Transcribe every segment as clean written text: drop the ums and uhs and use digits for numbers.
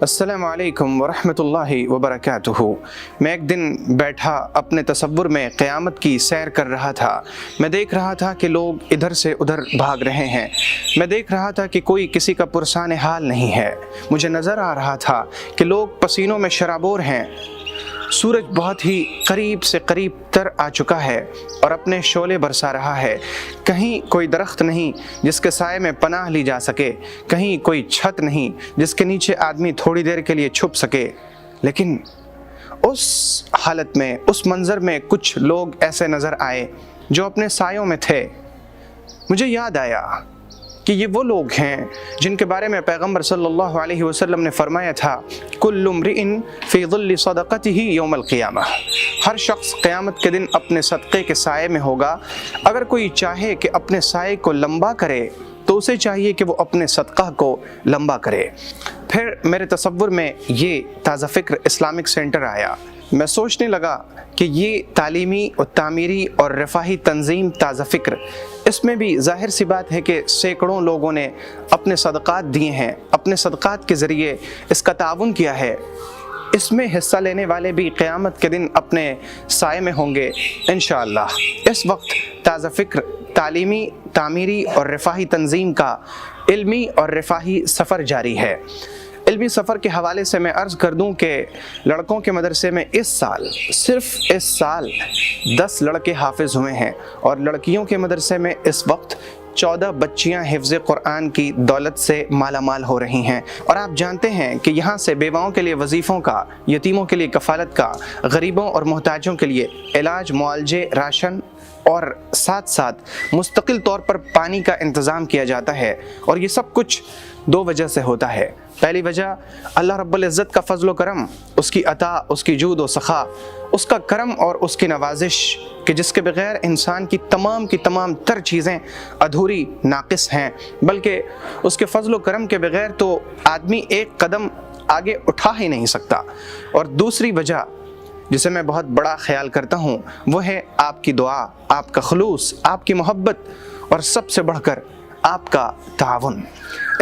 السلام علیکم ورحمۃ اللہ وبرکاتہ۔ میں ایک دن بیٹھا اپنے تصور میں قیامت کی سیر کر رہا تھا۔ میں دیکھ رہا تھا کہ لوگ ادھر سے ادھر بھاگ رہے ہیں۔ میں دیکھ رہا تھا کہ کوئی کسی کا پرسان حال نہیں ہے۔ مجھے نظر آ رہا تھا کہ لوگ پسینوں میں شرابور ہیں۔ سورج بہت ہی قریب سے قریب تر آ چکا ہے اور اپنے شعلے برسا رہا ہے۔ کہیں کوئی درخت نہیں جس کے سائے میں پناہ لی جا سکے، کہیں کوئی چھت نہیں جس کے نیچے آدمی تھوڑی دیر کے لیے چھپ سکے۔ لیکن اس حالت میں، اس منظر میں کچھ لوگ ایسے نظر آئے جو اپنے سایوں میں تھے۔ مجھے یاد آیا کہ یہ وہ لوگ ہیں جن کے بارے میں پیغمبر صلی اللہ علیہ وسلم نے فرمایا تھا، کل امرئ فی ظل صدقتہ یوم القیامہ، ہر شخص قیامت کے دن اپنے صدقے کے سائے میں ہوگا۔ اگر کوئی چاہے کہ اپنے سائے کو لمبا کرے تو اسے چاہیے کہ وہ اپنے صدقہ کو لمبا کرے۔ پھر میرے تصور میں یہ تازہ فکر اسلامک سینٹر آیا۔ میں سوچنے لگا کہ یہ تعلیمی اور تعمیری اور رفاہی تنظیم تازہ فکر، اس میں بھی ظاہر سی بات ہے کہ سینکڑوں لوگوں نے اپنے صدقات دیے ہیں، اپنے صدقات کے ذریعے اس کا تعاون کیا ہے۔ اس میں حصہ لینے والے بھی قیامت کے دن اپنے سائے میں ہوں گے انشاءاللہ۔ اس وقت تازہ فکر تعلیمی، تعمیری اور رفاہی تنظیم کا علمی اور رفاہی سفر جاری ہے۔ علمی سفر کے حوالے سے میں عرض کر دوں کہ لڑکوں کے مدرسے میں صرف اس سال 10 لڑکے حافظ ہوئے ہیں، اور لڑکیوں کے مدرسے میں اس وقت 14 بچیاں حفظ قرآن کی دولت سے مالا مال ہو رہی ہیں۔ اور آپ جانتے ہیں کہ یہاں سے بیواؤں کے لیے وظیفوں کا، یتیموں کے لیے کفالت کا، غریبوں اور محتاجوں کے لیے علاج، معالجے، راشن اور ساتھ ساتھ مستقل طور پر پانی کا انتظام کیا جاتا ہے۔ اور یہ سب کچھ 2 وجہ سے ہوتا ہے۔ پہلی وجہ اللہ رب العزت کا فضل و کرم، اس کی عطا، اس کی جود و سخا، اس کا کرم اور اس کی نوازش کہ جس کے بغیر انسان کی تمام تر چیزیں ادھوری، ناقص ہیں، بلکہ اس کے فضل و کرم کے بغیر تو آدمی ایک قدم آگے اٹھا ہی نہیں سکتا۔ اور دوسری وجہ جسے میں بہت بڑا خیال کرتا ہوں وہ ہے آپ کی دعا، آپ کا خلوص، آپ کی محبت، اور سب سے بڑھ کر آپ کا تعاون۔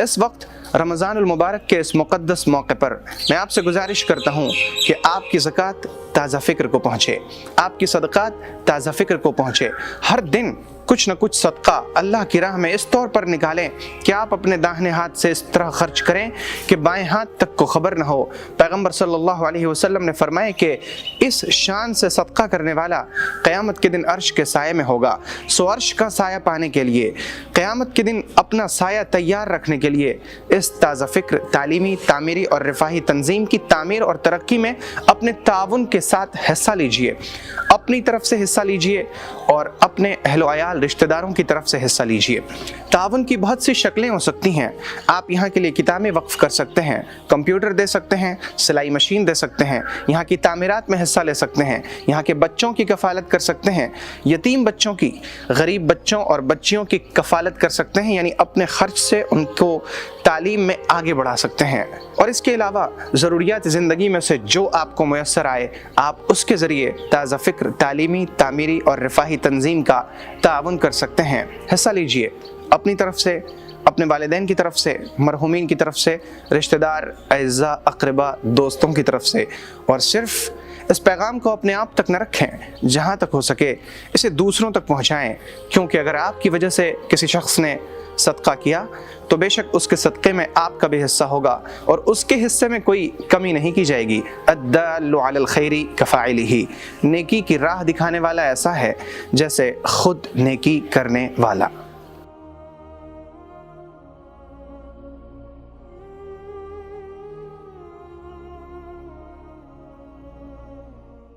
اس وقت رمضان المبارک کے اس مقدس موقع پر میں آپ سے گزارش کرتا ہوں کہ آپ کی زکوٰۃ تازہ فکر کو پہنچے، آپ کی صدقات تازہ فکر کو پہنچے۔ ہر دن کچھ نہ کچھ صدقہ اللہ کی راہ میں اس طور پر نکالیں کہ آپ اپنے داہنے ہاتھ سے اس طرح خرچ کریں کہ بائیں ہاتھ تک کو خبر نہ ہو۔ پیغمبر صلی اللہ علیہ وسلم نے فرمایا کہ اس شان سے صدقہ کرنے والا قیامت کے دن عرش کے سائے میں ہوگا۔ سو عرش کا سایہ پانے کے لیے، قیامت کے دن اپنا سایہ تیار رکھنے کے لیے اس تازہ فکر تعلیمی، تعمیری اور رفاہی تنظیم کی تعمیر اور ترقی میں اپنے تعاون کے ساتھ حصہ لیجئے، اپنی طرف سے حصہ لیجئے اور اپنے اہل و عیال، رشتہ داروں کی طرف سے حصہ لیجئے۔ تعاون کی بہت سی شکلیں ہو سکتی ہیں۔ آپ یہاں کے لیے کتابیں وقف کر سکتے ہیں، کمپیوٹر دے سکتے ہیں، سلائی مشین دے سکتے ہیں، یہاں کی تعمیرات میں حصہ لے سکتے ہیں، یہاں کے بچوں کی کفالت کر سکتے ہیں، یتیم بچوں کی، غریب بچوں اور بچیوں کی کفالت کر سکتے ہیں، یعنی اپنے خرچ سے ان کو تعلیم میں آگے بڑھا سکتے ہیں۔ اور اس کے علاوہ ضروریات زندگی میں سے جو آپ کو میسر آئے، آپ اس کے ذریعے تازہ فکر تعلیمی، تعمیری اور رفاہی تنظیم کا تعاون کر سکتے ہیں۔ حصہ لیجئے، اپنی طرف سے، اپنے والدین کی طرف سے، مرحومین کی طرف سے، رشتہ دار، اعزاء، اقرباء، دوستوں کی طرف سے، اور صرف اس پیغام کو اپنے آپ تک نہ رکھیں، جہاں تک ہو سکے اسے دوسروں تک پہنچائیں، کیونکہ اگر آپ کی وجہ سے کسی شخص نے صدقہ کیا تو بے شک اس کے صدقے میں آپ کا بھی حصہ ہوگا، اور اس کے حصے میں کوئی کمی نہیں کی جائے گی۔ الدال علی الخیر کفاعلہ، نیکی کی راہ دکھانے والا ایسا ہے جیسے خود نیکی کرنے والا۔